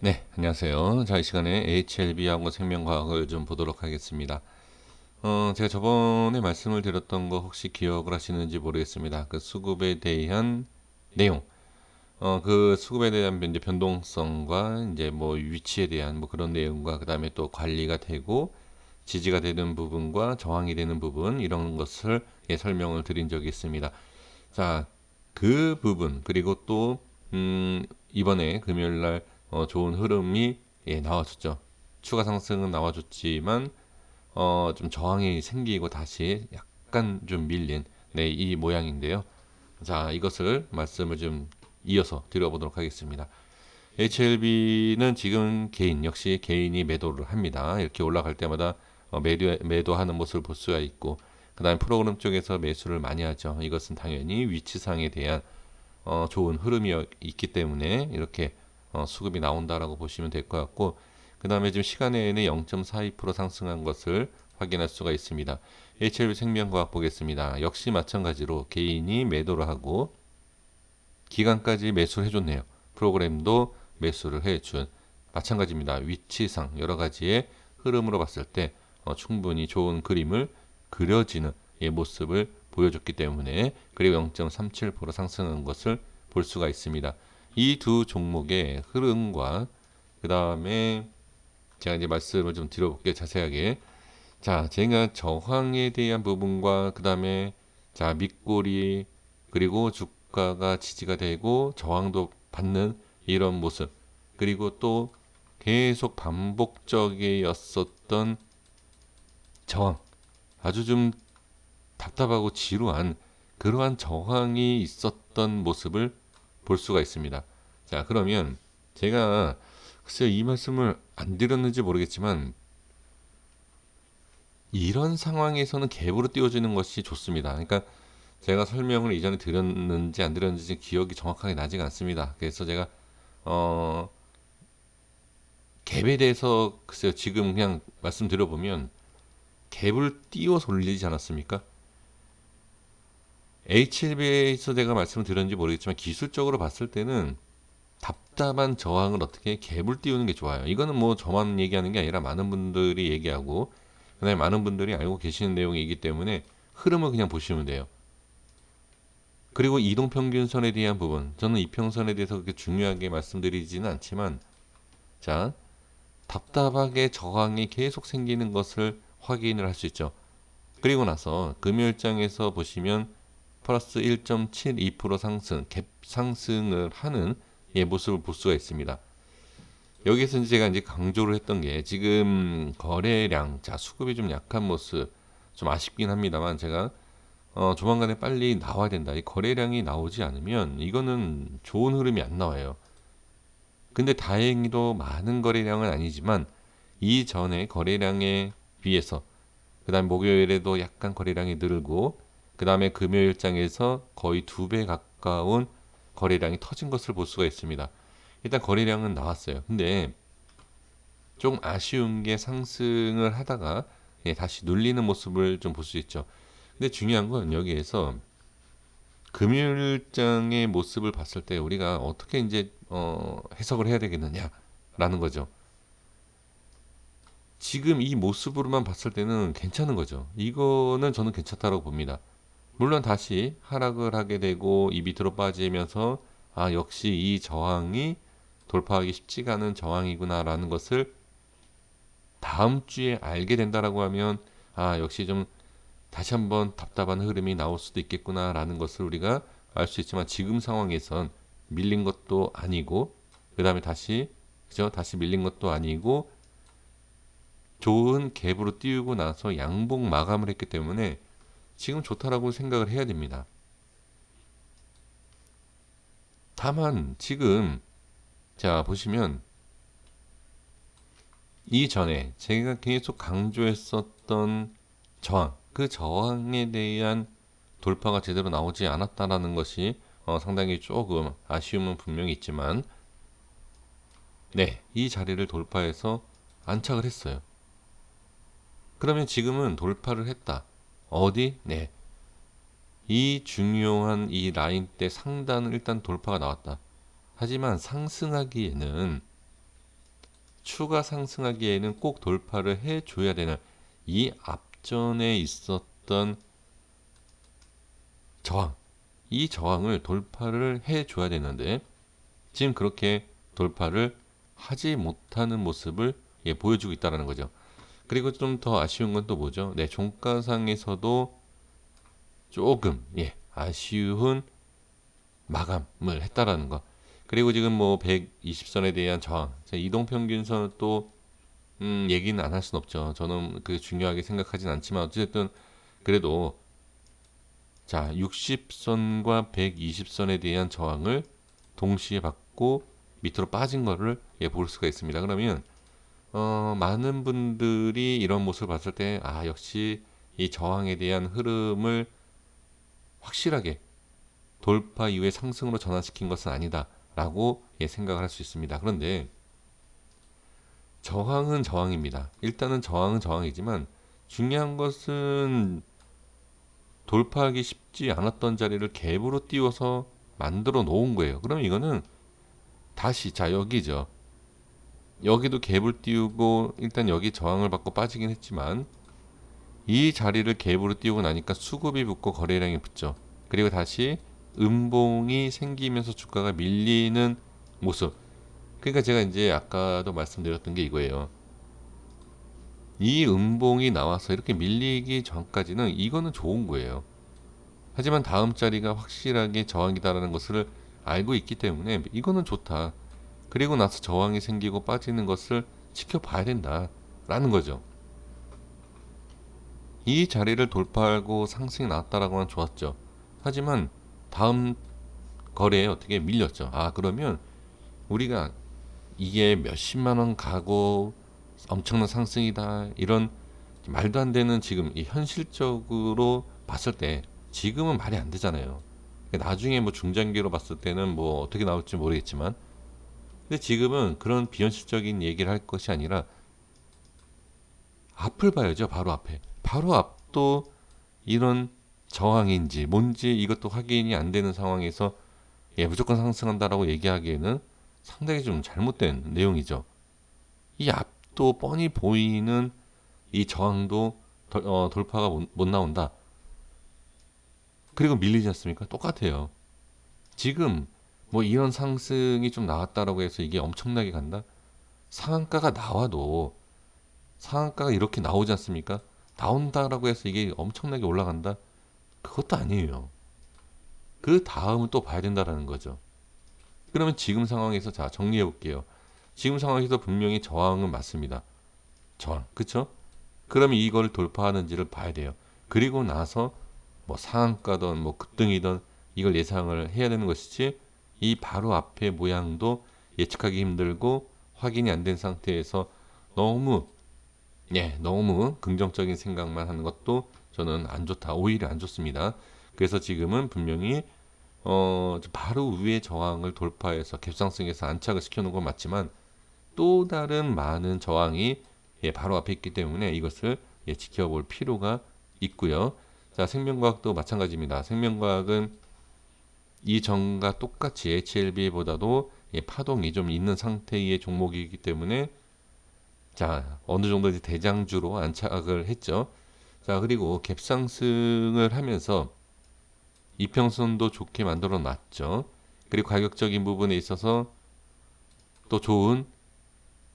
네, 안녕하세요. 자, 이 시간에 HLB하고 생명과학을 좀 보도록 하겠습니다. 제가 저번에 말씀을 드렸던 거 혹시 기억을 하시는지 모르겠습니다. 그 수급에 대한 내용, 그 수급에 대한 이제 변동성과 이제 뭐 위치에 대한 뭐 그런 내용과 그 다음에 또 관리가 되고 지지가 되는 부분과 저항이 되는 부분 이런 것을 설명을 드린 적이 있습니다. 자, 그 부분 그리고 또 이번에 금요일 날 좋은 흐름이 나와줬죠. 추가 상승은 나와줬지만 좀 저항이 생기고 다시 약간 좀 밀린 이 모양인데요. 자, 이것을 말씀을 좀 이어서 드려보도록 하겠습니다. HLB는 지금 개인 역시 개인이 매도를 합니다. 이렇게 올라갈 때마다 매도하는 모습을 볼 수가 있고, 그 다음에 프로그램 쪽에서 매수를 많이 하죠. 이것은 당연히 위치상에 대한 좋은 흐름이 있기 때문에 이렇게 수급이 나온다라고 보시면 될 것 같고, 그 다음에 지금 시간에는 0.42% 상승한 것을 확인할 수가 있습니다. HLB 생명과학 보겠습니다. 역시 마찬가지로 개인이 매도를 하고 기간까지 매수를 해줬네요. 프로그램도 매수를 해준 마찬가지입니다. 위치상 여러 가지의 흐름으로 봤을 때 충분히 좋은 그림을 그려지는 모습을 보여줬기 때문에 그리고 0.37% 상승한 것을 볼 수가 있습니다. 이 두 종목의 흐름과 그 다음에 제가 이제 말씀을 좀 드려볼게요. 자세하게. 자, 제가 저항에 대한 부분과 그 다음에 자 밑꼬리 그리고 주가가 지지가 되고 저항도 받는 이런 모습 그리고 또 계속 반복적이었었던 저항 아주 좀 답답하고 지루한 그러한 저항이 있었던 모습을 볼 수가 있습니다. 자, 그러면 제가 글쎄요 이 말씀을 안 드렸는지 모르겠지만 이런 상황에서는 갭으로 띄워주는 것이 좋습니다. 그러니까 제가 설명을 이전에 드렸는지 안 드렸는지 기억이 정확하게 나지가 않습니다. 그래서 제가 어, 갭에 대해서 글쎄요 지금 그냥 말씀드려보면 갭을 띄워서 올리지 않았습니까? HLB에서 제가 말씀을 드렸는지 모르겠지만 기술적으로 봤을 때는 답답한 저항을 어떻게 갭을 띄우는 게 좋아요. 이거는 뭐 저만 얘기하는 게 아니라 많은 분들이 얘기하고 그다음에 많은 분들이 알고 계시는 내용이기 때문에 흐름을 그냥 보시면 돼요. 그리고 이동평균선에 대한 부분, 저는 이평선에 대해서 그렇게 중요하게 말씀드리지는 않지만, 자, 답답하게 저항이 계속 생기는 것을 확인을 할 수 있죠. 그리고 나서 금요일장에서 보시면 플러스 1.72% 상승, 갭 상승을 하는 모습을 볼 수가 있습니다. 여기서 제가 이제 강조를 했던 게 지금 거래량, 자, 수급이 좀 약한 모습, 좀 아쉽긴 합니다만 제가 조만간에 빨리 나와야 된다. 이 거래량이 나오지 않으면 이거는 좋은 흐름이 안 나와요. 근데 다행히도 많은 거래량은 아니지만 이전에 거래량에 비해서 그다음 목요일에도 약간 거래량이 늘고 그다음에 금요일장에서 거의 2배 가까운 거래량이 터진 것을 볼 수가 있습니다. 일단 거래량은 나왔어요. 근데 좀 아쉬운 게 상승을 하다가 다시 눌리는 모습을 좀 볼 수 있죠. 근데 중요한 건 여기에서 금요일장의 모습을 봤을 때 우리가 어떻게 이제 해석을 해야 되겠느냐라는 거죠. 지금 이 모습으로만 봤을 때는 괜찮은 거죠. 이거는 저는 괜찮다고 봅니다. 물론 다시 하락을 하게 되고 이 밑으로 빠지면서 아 역시 이 저항이 돌파하기 쉽지가 않은 저항이구나라는 것을 다음 주에 알게 된다라고 하면 아 역시 좀 다시 한번 답답한 흐름이 나올 수도 있겠구나라는 것을 우리가 알 수 있지만 지금 상황에선 밀린 것도 아니고 그 다음에 다시 그죠? 다시 밀린 것도 아니고 좋은 갭으로 띄우고 나서 양봉 마감을 했기 때문에 지금 좋다라고 생각을 해야 됩니다. 다만 지금 자 보시면 이전에 제가 계속 강조했었던 저항 그 저항에 대한 돌파가 제대로 나오지 않았다라는 것이 상당히 조금 아쉬움은 분명히 있지만 이 자리를 돌파해서 안착을 했어요. 그러면 지금은 돌파를 했다. 어디? 이 중요한 이 라인 때 상단은 일단 돌파가 나왔다. 하지만 상승하기에는 추가 상승하기에는 꼭 돌파를 해줘야 되는 이 앞전에 있었던 저항, 이 저항을 돌파를 해줘야 되는데 지금 그렇게 돌파를 하지 못하는 모습을 보여주고 있다는 거죠. 그리고 좀 더 아쉬운 건 또 뭐죠? 네, 종가상에서도 조금 아쉬운 마감을 했다라는 거. 그리고 지금 뭐 120선에 대한 저항, 이동평균선은 또 얘기는 안 할 순 없죠. 저는 그 중요하게 생각하진 않지만 어쨌든 그래도 자 60선과 120선에 대한 저항을 동시에 받고 밑으로 빠진 거를 볼 수가 있습니다. 그러면 많은 분들이 이런 모습을 봤을 때 역시 이 저항에 대한 흐름을 확실하게 돌파 이후에 상승으로 전환시킨 것은 아니다 라고 생각을 할 수 있습니다. 그런데 저항은 저항입니다. 일단은 저항은 저항이지만 중요한 것은 돌파하기 쉽지 않았던 자리를 갭으로 띄워서 만들어 놓은 거예요. 그러면 이거는 다시 자 여기죠. 여기도 갭을 띄우고 일단 여기 저항을 받고 빠지긴 했지만 이 자리를 갭으로 띄우고 나니까 수급이 붙고 거래량이 붙죠. 그리고 다시 음봉이 생기면서 주가가 밀리는 모습. 그러니까 제가 이제 아까도 말씀드렸던 게 이거예요. 이 음봉이 나와서 이렇게 밀리기 전까지는 이거는 좋은 거예요. 하지만 다음 자리가 확실하게 저항이다라는 것을 알고 있기 때문에 이거는 좋다. 그리고 나서 저항이 생기고 빠지는 것을 지켜봐야 된다라는 거죠. 이 자리를 돌파하고 상승이 나왔다라고 하면 좋았죠. 하지만 다음 거래에 어떻게 밀렸죠. 그러면 우리가 이게 몇십만 원 가고 엄청난 상승이다 이런 말도 안 되는 지금 이 현실적으로 봤을 때 지금은 말이 안 되잖아요. 나중에 뭐 중장기로 봤을 때는 뭐 어떻게 나올지 모르겠지만 근데 지금은 그런 비현실적인 얘기를 할 것이 아니라 앞을 봐야죠. 바로 앞에. 바로 앞도 이런 저항인지 뭔지 이것도 확인이 안 되는 상황에서 무조건 상승한다라고 얘기하기에는 상당히 좀 잘못된 내용이죠. 이 앞도 뻔히 보이는 이 저항도 돌파가 못 나온다. 그리고 밀리지 않습니까? 똑같아요. 지금 뭐 이런 상승이 좀 나왔다라고 해서 이게 엄청나게 간다? 상한가가 나와도 상한가가 이렇게 나오지 않습니까? 나온다라고 해서 이게 엄청나게 올라간다? 그것도 아니에요. 그 다음은 또 봐야 된다라는 거죠. 그러면 지금 상황에서 자 정리해 볼게요. 지금 상황에서 분명히 저항은 맞습니다. 저항, 그쵸? 그러면 이걸 돌파하는지를 봐야 돼요. 그리고 나서 뭐 상한가든 뭐 급등이든 이걸 예상을 해야 되는 것이지 이 바로 앞의 모양도 예측하기 힘들고 확인이 안 된 상태에서 너무 너무 긍정적인 생각만 하는 것도 저는 안 좋다. 오히려 안 좋습니다. 그래서 지금은 분명히 바로 위의 저항을 돌파해서 갭상승에서 안착을 시켜놓은 건 맞지만 또 다른 많은 저항이 바로 앞에 있기 때문에 이것을 지켜볼 필요가 있고요. 자, 생명과학도 마찬가지입니다. 생명과학은 이전과 똑같이 HLB보다도 파동이 좀 있는 상태의 종목이기 때문에 자, 어느 정도 이제 대장주로 안착을 했죠. 자, 그리고 갭상승을 하면서 이평선도 좋게 만들어 놨죠. 그리고 가격적인 부분에 있어서 또 좋은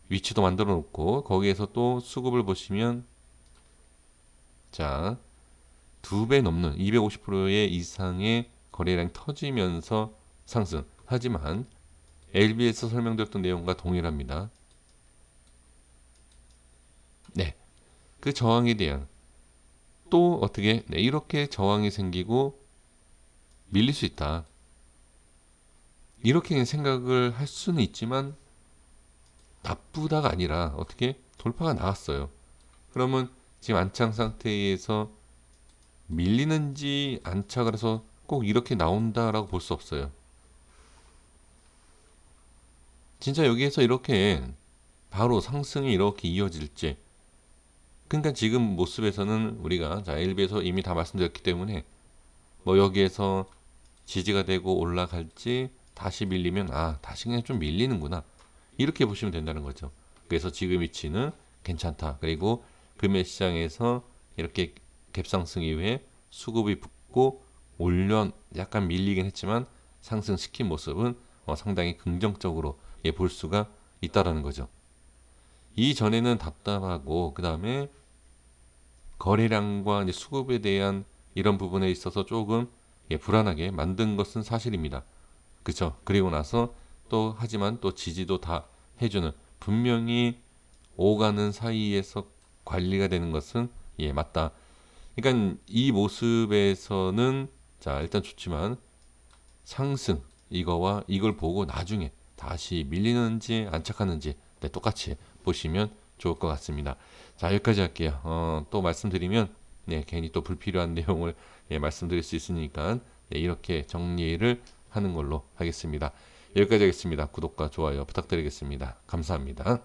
위치도 만들어 놓고 거기에서 또 수급을 보시면 자, 2배 넘는 250%의 이상의 거래량이 터지면서 상승. 하지만 LB에서 설명드렸던 내용과 동일합니다. 네. 그 저항에 대한 또 어떻게 이렇게 저항이 생기고 밀릴 수 있다. 이렇게 생각을 할 수는 있지만 나쁘다가 아니라 어떻게 돌파가 나왔어요. 그러면 지금 안착 상태에서 밀리는지 안착을 해서 꼭 이렇게 나온다라고 볼 수 없어요. 진짜 여기에서 이렇게 바로 상승이 이렇게 이어질지 그러니까 지금 모습에서는 우리가 자 LB에서 이미 다 말씀드렸기 때문에 뭐 여기에서 지지가 되고 올라갈지 다시 밀리면 다시 그냥 좀 밀리는구나 이렇게 보시면 된다는 거죠. 그래서 지금 위치는 괜찮다. 그리고 금일 시장에서 이렇게 갭상승 이후에 수급이 붙고 올려 약간 밀리긴 했지만 상승시킨 모습은 상당히 긍정적으로 볼 수가 있다라는 거죠. 이전에는 답답하고 그 다음에 거래량과 이제 수급에 대한 이런 부분에 있어서 조금 불안하게 만든 것은 사실입니다. 그쵸? 그리고 나서 또 하지만 또 지지도 다 해주는 분명히 오가는 사이에서 관리가 되는 것은 맞다. 그러니까 이 모습에서는 자 일단 좋지만 상승 이거와 이걸 보고 나중에 다시 밀리는지 안착하는지 똑같이 보시면 좋을 것 같습니다. 자 여기까지 할게요. 또 말씀드리면 괜히 또 불필요한 내용을 말씀드릴 수 있으니까 이렇게 정리를 하는 걸로 하겠습니다. 여기까지 하겠습니다. 구독과 좋아요 부탁드리겠습니다. 감사합니다.